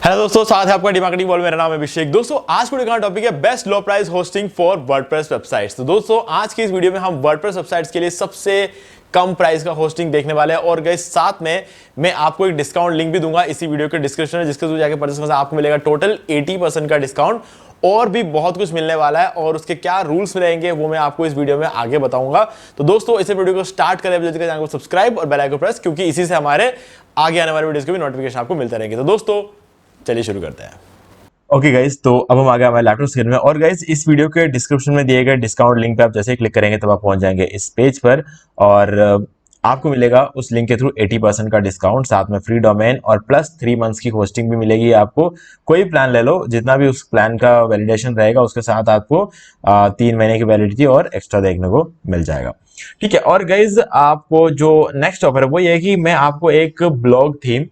Hello दोस्तों, साथ है आपका डिमार्केटिंग वर्ल्ड। मेरा नाम है अभिषेक। दोस्तों आज वीडियो का टॉपिक है best low price hosting for WordPress websites. तो दोस्तों आज की इस वीडियो में हम वर्डप्रेस वेबसाइट्स के लिए सबसे कम प्राइस का होस्टिंग देखने वाले हैं और गाइस साथ में मैं आपको एक डिस्काउंट लिंक भी दूंगा इसी वीडियो के डिस्क्रिप्शन में, जिसके थ्रू जाके परचेस करने से आपको मिलेगा टोटल 80% का डिस्काउंट। और भी बहुत कुछ मिलने वाला है और उसके क्या रूल्स रहेंगे वो मैं आपको इस वीडियो में आगे बताऊंगा। तो दोस्तों इस वीडियो को स्टार्ट करें, चैनल को सब्सक्राइब और बेल आइकन प्रेस, क्योंकि इसी से हमारे आगे आने वाले वीडियोस के भी नोटिफिकेशन आपको मिलते रहेंगे। तो दोस्तों चलिए शुरू करते हैं। ओके गाइज, तो अब हम आ गए हमारे लैपटॉप स्क्रीन में। और गाइज इस वीडियो के डिस्क्रिप्शन में दिए गए डिस्काउंट लिंक पे आप जैसे ही क्लिक करेंगे तब आप पहुंच जाएंगे इस पेज पर और आपको मिलेगा उस लिंक के थ्रू 80% का डिस्काउंट, साथ में फ्री डोमेन और प्लस 3 मंथ्स की होस्टिंग भी मिलेगी। आपको कोई प्लान ले लो, जितना भी उस प्लान का वैलिडेशन रहेगा उसके साथ आपको 3 महीने की वैलिडिटी और एक्स्ट्रा देखने को मिल जाएगा। ठीक है। और गाइज आपको जो नेक्स्ट ऑफर है वो ये है कि मैं आपको एक ब्लॉग थीम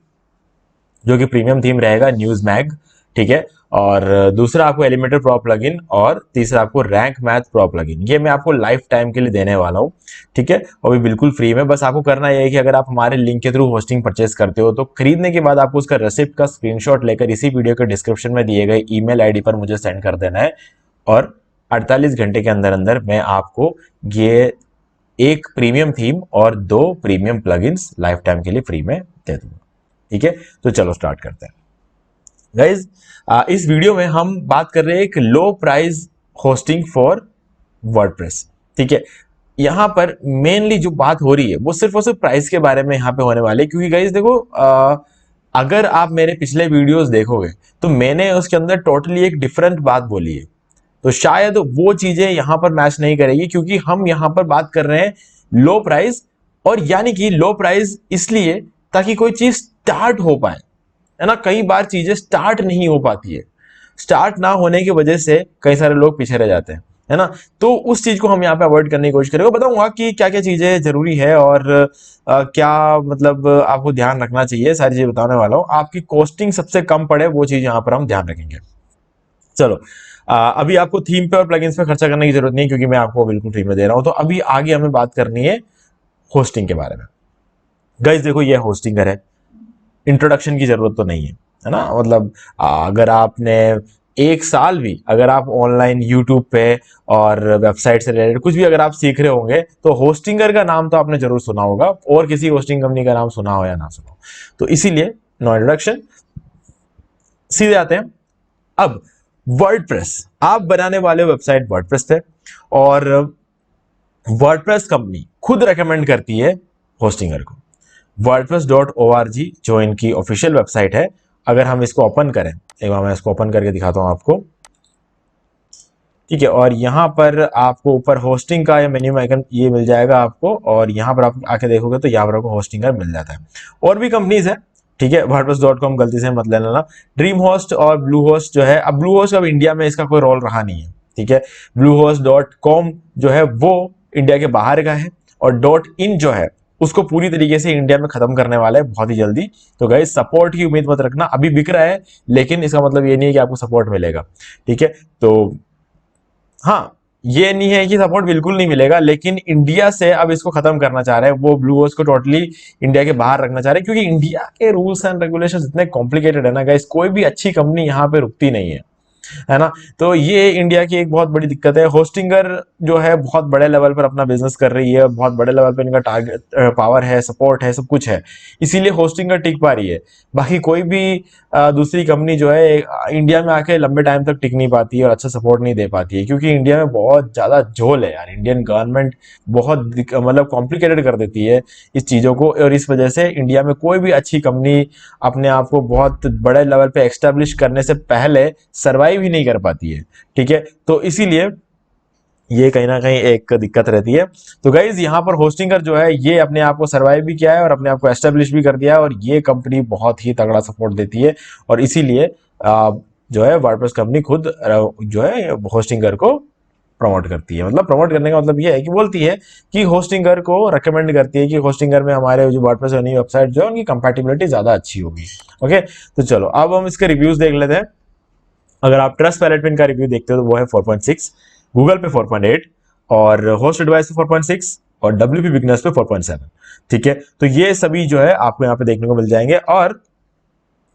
जो कि प्रीमियम थीम रहेगा न्यूज मैग, ठीक है, और दूसरा आपको एलिमेंटर प्रो प्लगइन और तीसरा आपको रैंक मैथ प्रो प्लगइन, ये मैं आपको लाइफ टाइम के लिए देने वाला हूँ। ठीक है, और भी बिल्कुल फ्री में। बस आपको करना यह है कि अगर आप हमारे लिंक के थ्रू होस्टिंग परचेस करते हो तो खरीदने के बाद आपको उसका रेसिप्ट का स्क्रीनशॉट लेकर इसी वीडियो के डिस्क्रिप्शन में दिए गए ईमेल आईडी पर मुझे सेंड कर देना है और 48 घंटे के अंदर अंदर मैं आपको ये एक प्रीमियम थीम और 2 प्रीमियम प्लगइन्स लाइफ टाइम के लिए फ्री में दे दूंगा। ठीक है, तो चलो स्टार्ट करते हैं गाइज। इस वीडियो में हम बात कर रहे हैं एक लो प्राइस होस्टिंग फॉर वर्डप्रेस। ठीक है, यहां पर मेनली जो बात हो रही है वो सिर्फ और सिर्फ प्राइस के बारे में यहां पे होने वाले, क्योंकि गाइज देखो अगर आप मेरे पिछले वीडियोस देखोगे तो मैंने उसके अंदर टोटली एक डिफरेंट बात बोली है, तो शायद वो चीजें यहां पर मैच नहीं करेगी, क्योंकि हम यहां पर बात कर रहे हैं लो प्राइस। और यानी कि लो प्राइस इसलिए ताकि कोई चीज स्टार्ट हो पाए, है ना। कई बार चीजें स्टार्ट नहीं हो पाती है, स्टार्ट ना होने की वजह से कई सारे लोग पीछे रह जाते हैं, है ना। तो उस चीज को हम यहाँ पे अवॉइड करने की कोशिश करेंगे। बताऊंगा कि क्या क्या चीजें जरूरी है और क्या मतलब आपको ध्यान रखना चाहिए, सारी चीजें बताने वाला हूँ। आपकी कॉस्टिंग सबसे कम पड़े वो चीज यहाँ पर हम ध्यान रखेंगे। चलो अभी आपको थीम पे और प्लगइन्स पे खर्चा करने की जरूरत नहीं, क्योंकि मैं आपको बिल्कुल फ्री में दे रहा हूं। तो अभी आगे हमें बात करनी है होस्टिंग के बारे में। गाइस देखो, ये होस्टिंगर है, इंट्रोडक्शन की जरूरत तो नहीं है ना। मतलब अगर आपने एक साल भी अगर आप ऑनलाइन यूट्यूब पे और वेबसाइट से रिलेटेड कुछ भी अगर आप सीख रहे होंगे तो होस्टिंगर का नाम तो आपने जरूर सुना होगा, और किसी होस्टिंग कंपनी का नाम सुना हो या ना सुना हो। तो इसीलिए नो इंट्रोडक्शन, सीधे आते हैं। अब वर्डप्रेस आप बनाने वाले वेबसाइट वर्डप्रेस पे, और वर्डप्रेस कंपनी खुद रेकमेंड करती है होस्टिंगर को। wordpress.org जो इनकी ऑफिशियल वेबसाइट है, अगर हम इसको ओपन करें, एक बार मैं इसको ओपन करके दिखाता हूं आपको। ठीक है, और यहां पर आपको ऊपर होस्टिंग का या मेन्यू आइकन ये मिल जाएगा आपको, और यहां पर आप आके देखोगे तो यहां पर आपको होस्टिंगर मिल जाता है। और भी कंपनीज है, ठीक है, wordpress.com गलती से मत ले लेना। ड्रीम होस्ट और ब्लू होस्ट जो है, अब ब्लू होस्ट अब इंडिया में इसका कोई रोल रहा नहीं है। ठीक है, bluehost.com जो है वो इंडिया के बाहर का है, और .in जो है उसको पूरी तरीके से इंडिया में खत्म करने वाला है बहुत ही जल्दी। तो गाइस सपोर्ट की उम्मीद मत रखना, अभी बिक रहा है लेकिन इसका मतलब ये नहीं है कि आपको सपोर्ट मिलेगा। ठीक है, तो हाँ, ये नहीं है कि सपोर्ट बिल्कुल नहीं मिलेगा, लेकिन इंडिया से अब इसको खत्म करना चाह रहे हैं। वो ब्लू होस्ट को टोटली इंडिया के बाहर रखना चाह रहे हैं, क्योंकि इंडिया के रूल्स एंड रेगुलेशंस इतने कॉम्प्लिकेटेड है ना गाइस, कोई भी अच्छी कंपनी यहाँ पे रुकती नहीं है ना। तो ये इंडिया की एक बहुत बड़ी दिक्कत है। होस्टिंगर जो है बहुत बड़े लेवल पर अपना बिजनेस कर रही है, बहुत बड़े लेवल पर इनका टारगेट पावर है, सपोर्ट है, सब कुछ है, इसीलिए होस्टिंगर टिक पा रही है। बाकी कोई भी दूसरी कंपनी जो है इंडिया में आके लंबे टाइम तक टिक नहीं पाती है और अच्छा सपोर्ट नहीं दे पाती है, क्योंकि इंडिया में बहुत ज्यादा झोल है यार। इंडियन गवर्नमेंट बहुत मतलब कॉम्प्लिकेटेड कर देती है इस चीजों को, और इस वजह से इंडिया में कोई भी अच्छी कंपनी अपने आप को बहुत बड़े लेवल पे एक्स्टेब्लिश करने से पहले सर्वाइव ही नहीं कर पाती है। ठीक है, तो इसीलिए ये कहीं ना कहीं एक दिक्कत रहती है। तो गाइज यहाँ पर होस्टिंगर जो है ये अपने आप को सर्वाइव भी किया है और अपने आप को एस्टेब्लिश भी कर दिया है, और ये कंपनी बहुत ही तगड़ा सपोर्ट देती है, और इसीलिए जो है वर्डप्रेस कंपनी खुद जो है होस्टिंगर को प्रमोट करती है। मतलब प्रमोट करने का मतलब ये है कि बोलती है कि होस्टिंगर को रेकमेंड करती है कि होस्टिंगर में हमारे जो वर्डप्रेस वेबसाइट जो है उनकी कंपैटिबिलिटी ज्यादा अच्छी होगी। ओके, तो चलो अब हम इसके रिव्यूज देख लेते हैं। अगर आप ट्रस्ट पैलेट पे इनका रिव्यू देखते हो तो वो है 4.6, गूगल पे 4.8, और होस्ट एडवाइस पे 4.6, और WP बिगनर्स पे 4.7। ठीक है, तो ये सभी जो है आपको यहाँ पे देखने को मिल जाएंगे। और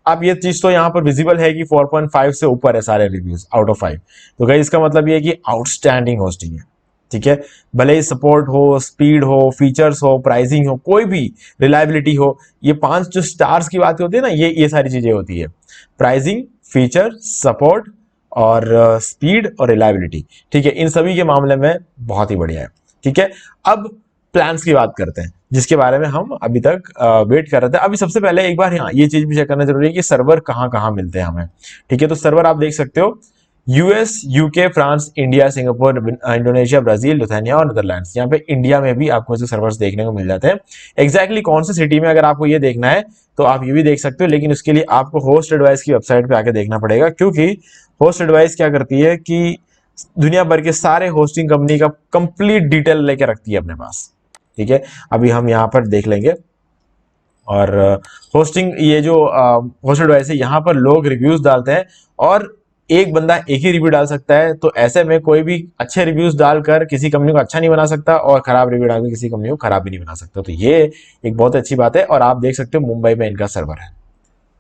अब ये चीज तो यहाँ पर विजिबल है कि 4.5 से ऊपर है सारे रिव्यूज आउट ऑफ 5। तो गाइस इसका मतलब ये है कि आउटस्टैंडिंग होस्टिंग है, ठीक है। भले ही सपोर्ट हो, स्पीड हो, फीचर्स हो, प्राइसिंग हो, कोई भी रिलायबिलिटी हो, ये 5 जो स्टार्स की बात होती है ना, ये सारी चीजें होती है। प्राइसिंग, फीचर, सपोर्ट और स्पीड और रिलायबिलिटी, ठीक है। इन सभी के मामले में बहुत ही बढ़िया है, ठीक है। अब प्लान्स की बात करते हैं, जिसके बारे में हम अभी तक वेट कर रहे थे। अभी सबसे पहले एक बार ये चीज भी चेक करना जरूरी है कि सर्वर कहाँ कहाँ मिलते हैं हमें, ठीक है। तो सर्वर आप देख सकते हो, US, UK, France, India, Singapore, Indonesia, Brazil, Lithuania और नीदरलैंड्स। यहाँ पे इंडिया में भी आपको ऐसे सर्वर्स देखने को मिल जाते हैं। एग्जैक्टली कौन सी सिटी में अगर आपको ये देखना है तो आप ये भी देख सकते हो, लेकिन उसके लिए आपको होस्ट एडवाइस की वेबसाइट पे आके देखना पड़ेगा, क्योंकि होस्ट एडवाइस क्या करती है कि दुनिया भर के सारे होस्टिंग कंपनी का कंप्लीट डिटेल लेके रखती है अपने पास, ठीक है। अभी हम यहाँ पर देख लेंगे। और होस्टिंग, ये जो होस्ट एडवाइस है, यहाँ पर लोग रिव्यूज डालते हैं और एक बंदा एक ही रिव्यू डाल सकता है। तो ऐसे में कोई भी अच्छे रिव्यूज डालकर किसी कंपनी को अच्छा नहीं बना सकता और खराब रिव्यू डालकर किसी कंपनी को खराब भी नहीं बना सकता। तो ये एक बहुत अच्छी बात है। और आप देख सकते हो मुंबई में इनका सर्वर है,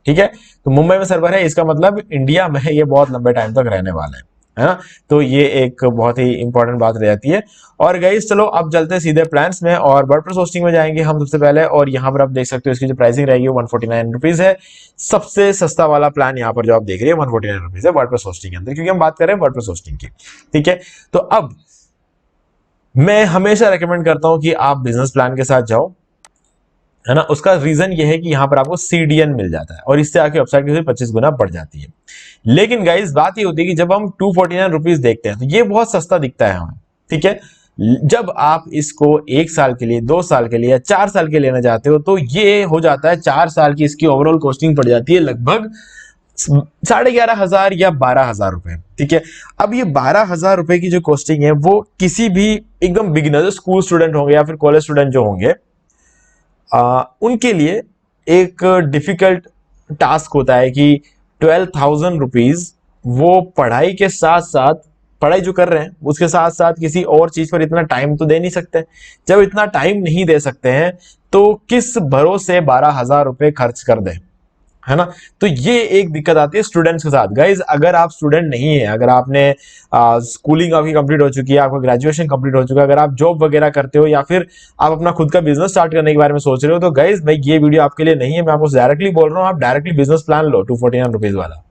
ठीक है। तो मुंबई में सर्वर है, इसका मतलब इंडिया में ये बहुत लंबे टाइम तक रहने वाला है ना। तो ये एक बहुत ही इंपॉर्टेंट बात रह जाती है। और गाइस चलो अब चलते हैं सीधे प्लान्स में और वर्डप्रेस होस्टिंग में जाएंगे हम सबसे पहले। और यहाँ पर आप देख सकते हो इसकी जो प्राइसिंग रहेगी 149 रुपीज है। सबसे सस्ता वाला प्लान यहाँ पर जो आप देख रहे हैं 149 रुपीज है वर्डप्रेस होस्टिंग के अंदर, क्योंकि हम बात कर रहे हैं वर्डप्रेस होस्टिंग की, ठीक है। तो अब मैं हमेशा रेकमेंड करता हूं कि आप बिजनेस प्लान के साथ जाओ, है ना। उसका रीजन ये है कि यहां पर आपको सीडीएन मिल जाता है और इससे आपकी वेबसाइट की 25 गुना बढ़ जाती है। लेकिन गाइस बात ये होती है कि जब हम 249 रुपीज देखते हैं तो ये बहुत सस्ता दिखता है हमें, ठीक है। जब आप इसको 1 साल के लिए, 2 साल के लिए या 4 साल के लिए लेना चाहते हो तो ये हो जाता है 4 साल की इसकी ओवरऑल कॉस्टिंग पड़ जाती है लगभग 11,500 या 12,000 रुपए, ठीक है। अब ये 12,000 रुपए की जो कॉस्टिंग है वो किसी भी एकदम बिगिनर स्कूल स्टूडेंट होंगे या फिर कॉलेज स्टूडेंट जो होंगे उनके लिए एक डिफिकल्ट टास्क होता है कि 12,000 रुपीज वो पढ़ाई के साथ साथ, पढ़ाई जो कर रहे हैं उसके साथ साथ किसी और चीज पर इतना टाइम तो दे नहीं सकते। जब इतना टाइम नहीं दे सकते हैं तो किस भरोसे 12,000 रुपए खर्च कर दें, है ना। तो ये एक दिक्कत आती है स्टूडेंट्स के साथ। गाइज अगर आप स्टूडेंट नहीं है, अगर आपने स्कूलिंग आपकी कंप्लीट हो चुकी है, आपका ग्रेजुएशन कंप्लीट हो चुका है, अगर आप जॉब वगैरह करते हो या फिर आप अपना खुद का बिजनेस स्टार्ट करने के बारे में सोच रहे हो, तो गाइज भाई ये वीडियो आपके लिए नहीं है। मैं आपको डायरेक्टली बोल रहा हूँ, आप डायरेक्टली बिजनेस प्लान लो 249 रुपीज वाला,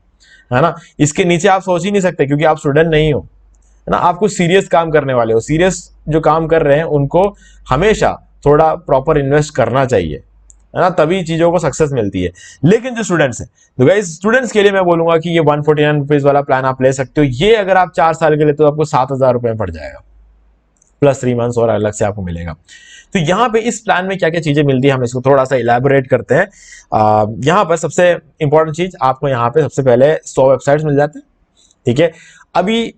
है ना। इसके नीचे आप सोच ही नहीं सकते क्योंकि आप स्टूडेंट नहीं हो, है ना। आप कुछ सीरियस काम करने वाले हो। सीरियस जो काम कर रहे हैं उनको हमेशा थोड़ा प्रॉपर इन्वेस्ट करना चाहिए, है ना, तभी चीजों को सक्सेस मिलती है। लेकिन जो स्टूडेंट्स हैं, तो गाइस स्टूडेंट्स के लिए मैं बोलूंगा कि ये 149 रुपीज वाला प्लान आप ले सकते हो। ये अगर आप 4 साल के लिए तो आपको 7,000 रुपए में पड़ जाएगा, प्लस 3 मंथ्स और अलग से आपको मिलेगा। तो यहाँ पे इस प्लान में क्या क्या चीजें मिलती है हम इसको थोड़ा सा इलेबोरेट करते हैं। यहाँ पर सबसे इंपॉर्टेंट चीज आपको यहाँ पे सबसे पहले 100 वेबसाइट्स मिल जाते हैं, ठीक है। अभी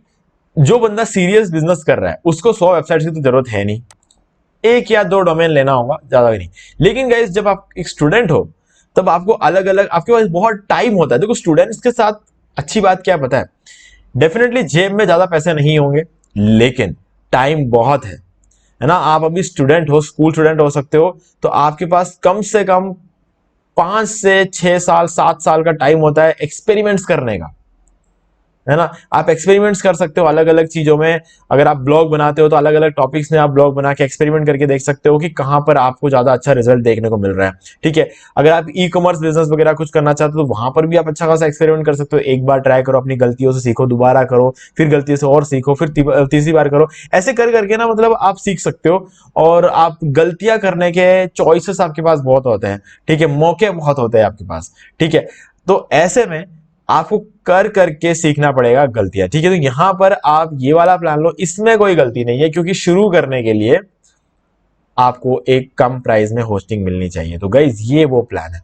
जो बंदा सीरियस बिजनेस कर रहा है उसको 100 वेबसाइट्स की तो जरूरत है नहीं, 1 या 2 डोमेन लेना होगा, ज्यादा भी नहीं। लेकिन गाइस जब आप एक स्टूडेंट हो तब आपको अलग अलग, आपके पास बहुत टाइम होता है। देखो स्टूडेंट्स के साथ अच्छी बात क्या पता है, डेफिनेटली जेब में ज्यादा पैसे नहीं होंगे लेकिन टाइम बहुत है ना। आप अभी स्टूडेंट हो, स्कूल स्टूडेंट हो सकते हो, तो आपके पास कम से कम 5 से 6 साल 7 साल का टाइम होता है एक्सपेरिमेंट्स करने का, है ना। आप एक्सपेरिमेंट्स कर सकते हो अलग अलग चीजों में। अगर आप ब्लॉग बनाते हो तो अलग अलग टॉपिक्स में आप ब्लॉग बना के एक्सपेरिमेंट करके देख सकते हो कि कहां पर आपको ज्यादा अच्छा रिजल्ट देखने को मिल रहा है, ठीक है। अगर आप ई कॉमर्स बिजनेस वगैरह कुछ करना चाहते हो तो वहां पर भी आप अच्छा खासा एक्सपेरिमेंट कर सकते हो। एक बार ट्राई करो, अपनी गलतियों से सीखो, दोबारा करो, फिर गलती से और सीखो, फिर तीसरी बार करो। ऐसे कर करके ना मतलब आप सीख सकते हो और आप गलतियां करने के चॉइसेस आपके पास बहुत होते हैं, ठीक है, मौके बहुत होते हैं आपके पास, ठीक है। तो ऐसे में आपको कर करके सीखना पड़ेगा गलतियां, ठीक है। तो यहां पर आप ये वाला प्लान लो, इसमें कोई गलती नहीं है क्योंकि शुरू करने के लिए आपको एक कम प्राइस में होस्टिंग मिलनी चाहिए। तो गाइज ये वो प्लान है,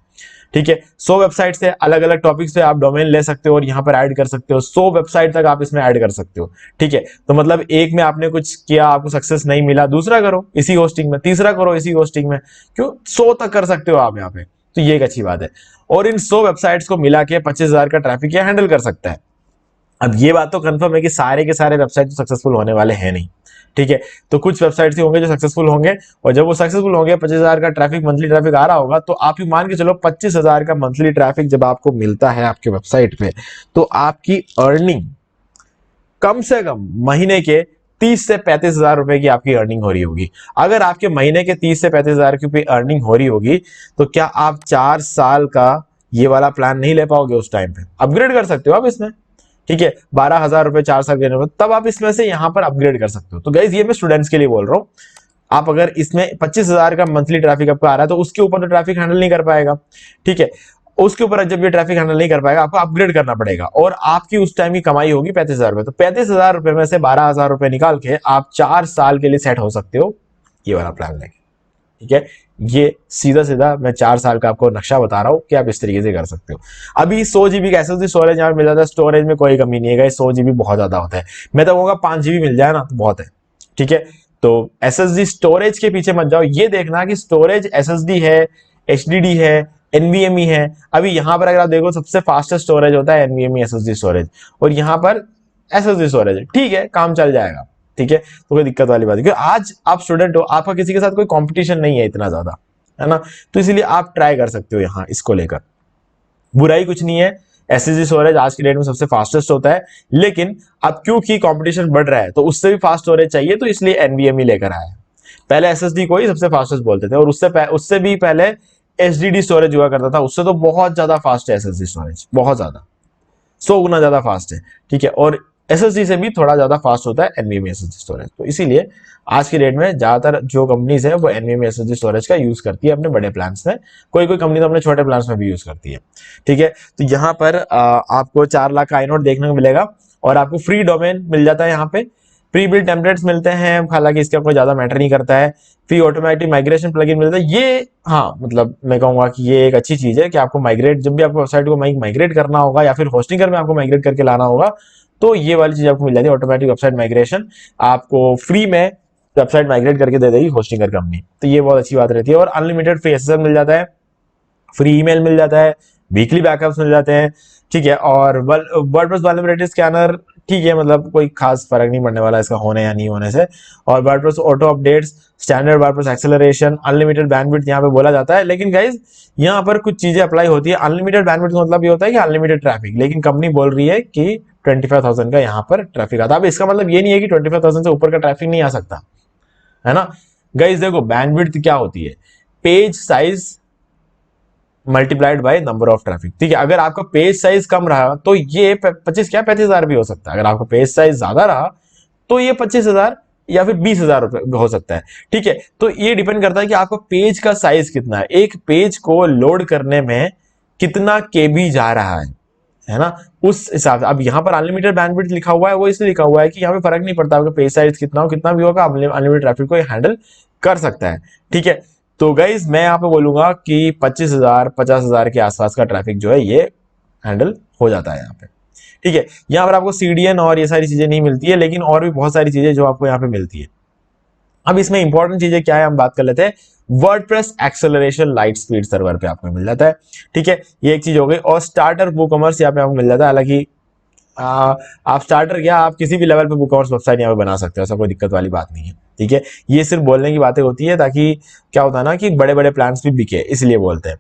ठीक है। 100 वेबसाइट से अलग अलग टॉपिक्स पे आप डोमेन ले सकते हो और यहां पर ऐड कर सकते हो। 100 वेबसाइट तक आप इसमें ऐड कर सकते हो, ठीक है। तो मतलब एक में आपने कुछ किया, आपको सक्सेस नहीं मिला, दूसरा करो इसी होस्टिंग में, तीसरा करो इसी होस्टिंग में, क्यों 100 तक कर सकते हो आप यहाँ पे। तो ये एक अच्छी बात है। और इन 100 वेबसाइट्स को मिला के 25,000 का ट्रैफिक ये हैंडल कर सकता है, अब ये बात तो कंफर्म है कि सारे के सारे वेबसाइट सक्सेसफुल होने वाले हैं नहीं, ठीक है। तो कुछ वेबसाइट्स ही होंगे जो सक्सेसफुल होंगे, और जब वो सक्सेसफुल होंगे, 25,000 का ट्रैफिक, मंथली ट्रैफिक आ रहा होगा, तो आप ही मान के चलो 25,000 का मंथली ट्रैफिक जब आपको मिलता है आपके वेबसाइट पे, तो आपकी अर्निंग कम से कम महीने के 30 से 35,000 रुपए की आपकी अर्निंग हो रही होगी। अगर आपके महीने के 30 से 35,000 की अर्निंग हो रही होगी, तो क्या आप 4 साल का ये वाला प्लान नहीं ले पाओगे? उस टाइम पे अपग्रेड कर सकते हो आप इसमें, ठीक है। 12,000 रुपए 4 साल के बाद तब आप इसमें से यहां पर अपग्रेड कर सकते हो। तो गाइज ये मैं स्टूडेंट्स के लिए बोल रहा हूं। आप अगर इसमें 25,000 का मंथली ट्रैफिक आपका आ रहा है, तो उसके ऊपर तो ट्रैफिक हैंडल नहीं कर पाएगा, ठीक है। उसके ऊपर जब ये ट्रैफिक हैंडल नहीं कर पाएगा, आपको अपग्रेड करना पड़ेगा, और आपकी उस टाइम की कमाई होगी 35,000 रुपए। तो 35,000 रुपए में से 12,000 रुपए निकाल के आप 4 साल के लिए सेट हो सकते हो ये वाला प्लान लेके, ठीक है। ये सीधा सीधा मैं 4 साल का आपको नक्शा बता रहा हूं कि आप इस तरीके से कर सकते हो। अभी 100 GB का एसएसडी स्टोरेज यहाँ मिल जाता है, स्टोरेज में कोई कमी नहीं है, 100 GB बहुत ज्यादा होता है। मैं तो कहूंगा 5 GB मिल जाए ना तो बहुत है, ठीक है। तो एसएसडी स्टोरेज के पीछे मत जाओ, ये देखना कि स्टोरेज एसएसडी है, एचडीडी है, एनवीएमई है। अभी यहां पर अगर आप देखो, सबसे फास्टेस्ट स्टोरेज होता है एनवीएमई एसएसडी स्टोरेज, और यहां पर एसएसडी स्टोरेज है, ठीक है, काम चल जाएगा, ठीक है। तो कोई दिक्कत वाली बात नहीं, क्योंकि आज आप स्टूडेंट हो, आपका किसी के साथ कोई कंपटीशन नहीं है इतना ज्यादा, है ना। तो इसीलिए आप ट्राई कर सकते हो यहाँ इसको लेकर, बुराई कुछ नहीं है। एसएसडी स्टोरेज आज की डेट में सबसे फास्टेस्ट होता है, लेकिन अब क्योंकि कंपटीशन बढ़ रहा है तो उससे भी फास्ट स्टोरेज चाहिए, तो इसलिए एनवीएमई लेकर आया है। पहले एसएसडी को ही सबसे फास्टेस्ट बोलते थे, और उससे भी पहले एचडीडी स्टोरेज हुआ करता था, उससे तो बहुत ज्यादा फास्ट है एसएसडी स्टोरेज, बहुत ज्यादा, 100 गुना ज्यादा फास्ट है, ठीक है। और एसएसडी से भी थोड़ा ज्यादा फास्ट होता है एनवीएमई एसएसडी स्टोरेज। तो इसीलिए आज की डेट में ज्यादातर जो कंपनीज है वो एनवीएमई एसएसडी स्टोरेज का यूज करती है अपने बड़े प्लान्स में। कोई कोई कंपनी तो अपने छोटे प्लान्स में भी यूज करती है, ठीक है। तो यहाँ पर आपको 4 लाख का आईनोड देखने को मिलेगा, और आपको फ्री डोमेन मिल जाता है। यहाँ पे प्री बिल्ट टेम्पलेट्स मिलते हैं, हालांकि इसका कोई ज्यादा मैटर नहीं करता है। फ्री ऑटोमेटिक माइग्रेशन प्लगइन मिलता है, ये हाँ मतलब मैं कहूंगा कि ये एक अच्छी चीज है कि आपको माइग्रेट, जब भी आपको वेबसाइट को माइग्रेट करना होगा या फिर होस्टिंगर में आपको माइग्रेट करके लाना होगा, तो ये वाली चीज आपको मिल जाती है, ऑटोमेटिक वेबसाइट माइग्रेशन आपको फ्री में वेबसाइट माइग्रेट करके दे देगी होस्टिंगर कंपनी। तो ये बहुत अच्छी बात रहती है। और अनलिमिटेड फ्री एसएसएल मिल जाता है, फ्री ईमेल मिल जाता है, वीकली बैकअप्स मिल जाते हैं, ठीक है। और वर्डप्रेस वल्नरेबिलिटी स्कैनर, ठीक है, मतलब कोई खास फर्क नहीं पड़ने वाला इसका होने या नहीं होने से। और WordPress auto updates, standard WordPress acceleration, unlimited bandwidth यहाँ पे बोला जाता है। लेकिन गाइज यहाँ पर कुछ चीजें अप्लाई होती है। अनलिमिटेड बैंडविड्थ का मतलब ये होता है कि अनलिमिटेड ट्रैफिक, लेकिन कंपनी बोल रही है कि 25,000 का यहाँ पर ट्रैफिक आता है। अब इसका मतलब ये नहीं है कि 25,000 से ऊपर का ट्रैफिक नहीं आ सकता, है ना। गाइज देखो, बैंडविड्थ क्या होती है? Page size multiplied by number of traffic, ठीक है। अगर आपका पेज साइज कम रहा तो ये 35,000 भी हो सकता है। अगर आपका पेज साइज ज्यादा रहा तो ये 25,000 या फिर 20,000 रुपए हो सकता है, ठीक है। तो ये डिपेंड करता है कि आपका पेज का साइज कितना है, एक पेज को लोड करने में कितना केबी जा रहा है ना, उस हिसाब से। अब यहाँ पर अनलिमिटेड बैंडविड्थ लिखा हुआ है, वो इसलिए लिखा हुआ है कि यहाँ पे फर्क नहीं पड़ता आपका पेज साइज कितना हो, कितना भी होगा, अनलिमिटेड ट्रैफिक को हैंडल कर सकता है, ठीक है। तो गाइज मैं यहाँ पे बोलूंगा कि 25,000 50,000 के आसपास का ट्रैफिक जो है ये हैंडल हो जाता है यहाँ पे, ठीक है। यहाँ पर आपको सीडीएन और ये सारी चीजें नहीं मिलती है, लेकिन और भी बहुत सारी चीजें जो आपको यहाँ पे मिलती है। अब इसमें इंपॉर्टेंट चीजें क्या है हम बात कर लेते हैं। WordPress acceleration light speed server पे आपको मिल जाता है, ठीक है, ये एक चीज हो गई। और स्टार्टर वूकॉमर्स यहाँ पे आपको मिल जाता है। हालांकि आप स्टार्टर क्या, आप किसी भी लेवल पे वूकॉमर्स वेबसाइट यहाँ पे बना सकते हो, ऐसा कोई दिक्कत वाली बात नहीं है, ठीक है। ये सिर्फ बोलने की बातें होती है ताकि क्या होता है ना कि बड़े बड़े प्लान्स भी बिके, इसलिए बोलते हैं।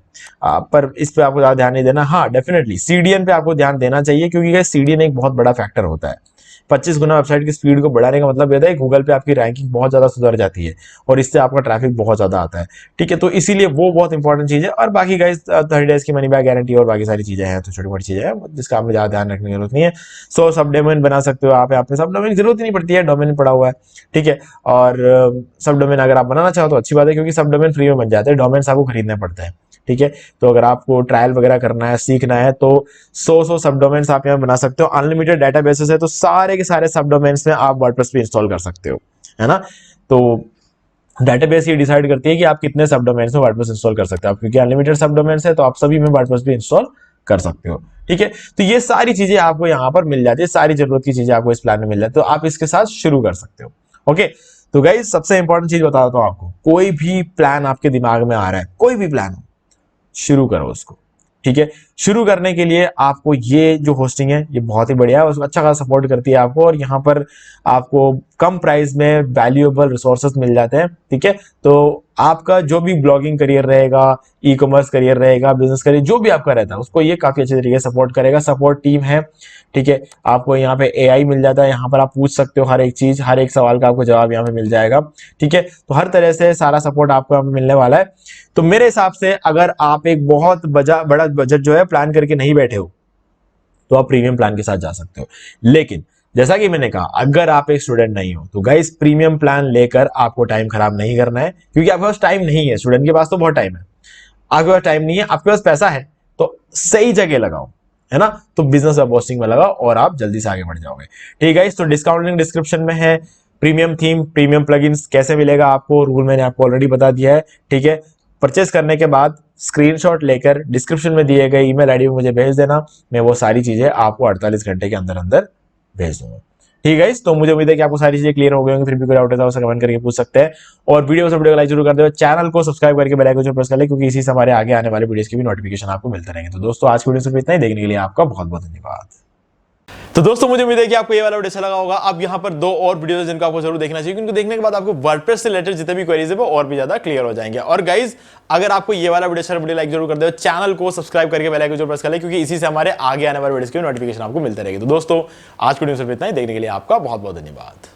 पर इस पे आपको ज्यादा ध्यान नहीं देना। हाँ डेफिनेटली सीडीएन पे आपको ध्यान देना चाहिए, क्योंकि सीडीएन एक बहुत बड़ा फैक्टर होता है। 25 गुना वेबसाइट की स्पीड को बढ़ाने का मतलब यह है गूगल पे आपकी रैंकिंग बहुत ज्यादा सुधर जाती है, और इससे आपका ट्रैफिक बहुत ज्यादा आता है, ठीक है। तो इसीलिए वो बहुत इंपॉर्टेंट चीज है। और बाकी गाइस 30 डेज की मनी बैक गारंटी और बाकी सारी चीजें हैं, तो छोटी मोटी चीजें हैं जिसका आपने ज्यादा ध्यान रखने की जरूरत नहीं है। सो सब डोमेन बना सकते हो आप यहाँ पे, सब डोमेन की जरूरत ही नहीं पड़ती है, डोमेन पड़ा हुआ है, ठीक है। और सब डोमेन अगर आप बनाना चाहो तो अच्छी बात है, क्योंकि सब डोमेन फ्री में बन जाते हैं, डोमेन आपको खरीदने पड़ते हैं, ठीक है। तो अगर आपको ट्रायल वगैरह करना है, सीखना है, तो 100 सब डोमेन्स आप यहाँ बना सकते हो। अनलिमिटेड डेटाबेसेस है, तो सारे के सारे सब डोमेन्स में आप वर्डप्रेस पे इंस्टॉल कर सकते हो, है ना। तो डेटाबेस ये डिसाइड करती है कि आप कितने सब डोमेन्स में वर्डप्रेस इंस्टॉल कर सकते हो। क्योंकि अनलिमिटेड सब डोमेन्स है तो आप सभी में वर्डप्रेस भी इंस्टॉल कर सकते हो, ठीक है। तो ये सारी चीजें आपको यहाँ पर मिल जाती है, सारी जरूरत की चीजें आपको इस प्लान में मिल जाती है, तो आप इसके साथ शुरू कर सकते हो, ओके। तो गाइस सबसे इंपॉर्टेंट चीज बता देता हूँ आपको, कोई भी प्लान आपके दिमाग में आ रहा है, कोई भी प्लान हो, शुरू करो उसको, ठीक है। शुरू करने के लिए आपको ये जो होस्टिंग है ये बहुत ही बढ़िया है, उसको अच्छा खासा सपोर्ट करती है आपको, और यहाँ पर आपको कम प्राइस में वैल्यूएबल रिसोर्सेज मिल जाते हैं। ठीक है, तो आपका जो भी ब्लॉगिंग करियर रहेगा, ई कॉमर्स करियर रहेगा, बिजनेस करियर जो भी आपका रहता है, उसको ये काफी अच्छे तरीके से सपोर्ट करेगा। सपोर्ट टीम है, ठीक है, आपको यहाँ पे एआई मिल जाता है, यहाँ पर आप पूछ सकते हो हर एक चीज, हर एक सवाल का आपको जवाब यहाँ पे मिल जाएगा। ठीक है, तो हर तरह से सारा सपोर्ट आपको यहाँ पे मिलने वाला है। तो मेरे हिसाब से अगर आप एक बहुत बड़ा बजट जो है प्लान करके नहीं बैठे हो, तो आप प्रीमियम प्लान के साथ जा सकते हो। लेकिन जैसा कि मैंने कहा, अगर आप एक स्टूडेंट नहीं हो तो गाइस प्रीमियम प्लान लेकर आपको टाइम खराब नहीं करना है, क्योंकि आपके पास टाइम नहीं है। स्टूडेंट के पास तो बहुत टाइम है, आपके पास टाइम नहीं है, आपके पास पैसा है, तो सही जगह लगाओ, है ना। तो बिजनेस वेब होस्टिंग में लगाओ और आप जल्दी से आगे बढ़ जाओगे। ठीक है, तो डिस्काउंट लिंक डिस्क्रिप्शन में है। प्रीमियम थीम, प्रीमियम प्लगइन्स कैसे मिलेगा आपको, रूल मैंने आपको ऑलरेडी बता दिया है। ठीक है, परचेस करने के बाद स्क्रीनशॉट लेकर डिस्क्रिप्शन में दिए गए ईमेल आईडी में मुझे भेज देना, मैं वो सारी चीजें आपको 48 घंटे के अंदर अंदर भेज दूंगा। ठीक है, तो मुझे उम्मीद है कि आपको सारी चीजें क्लियर हो गई होंगी। फिर भी कोई डाउट है तो उसे कमेंट करके पूछ सकते हैं, और वीडियो को लाइक जरूर कर दो, चैनल को सब्सक्राइब करके बेल आइकन प्रेस कर ले, क्योंकि इसी से हमारे आगे आने वाले वीडियोस की भी नोटिफिकेशन आपको मिलते रहेंगे। तो दोस्तों आज की वीडियो सिर्फ इतना ही, देखने के लिए आपका बहुत बहुत धन्यवाद। तो दोस्तों मुझे उम्मीद है कि आपको ये वाला वीडियो अच्छा लगा होगा। अब यहाँ पर 2 और वीडियोस जिनको आपको जरूर देखना चाहिए, क्योंकि देखने के बाद आपको वर्डप्रेस से रिलेटेड जितने भी क्वेरीज है वो और भी ज्यादा क्लियर हो जाएंगे। और गाइज अगर आपको ये वाला वीडियो अच्छा, वीडियो लाइक जरूर कर दो, चैनल को सब्सक्राइब करके बेल आइकन जरूर प्रेस कर ले, क्योंकि इसी से हमारे आगे आने वाले वीडियोस की नोटिफिकेशन आपको मिलते रहेगी। तो दोस्तों आज की वीडियो सिर्फ इतना ही, देखने के लिए आपका बहुत बहुत धन्यवाद।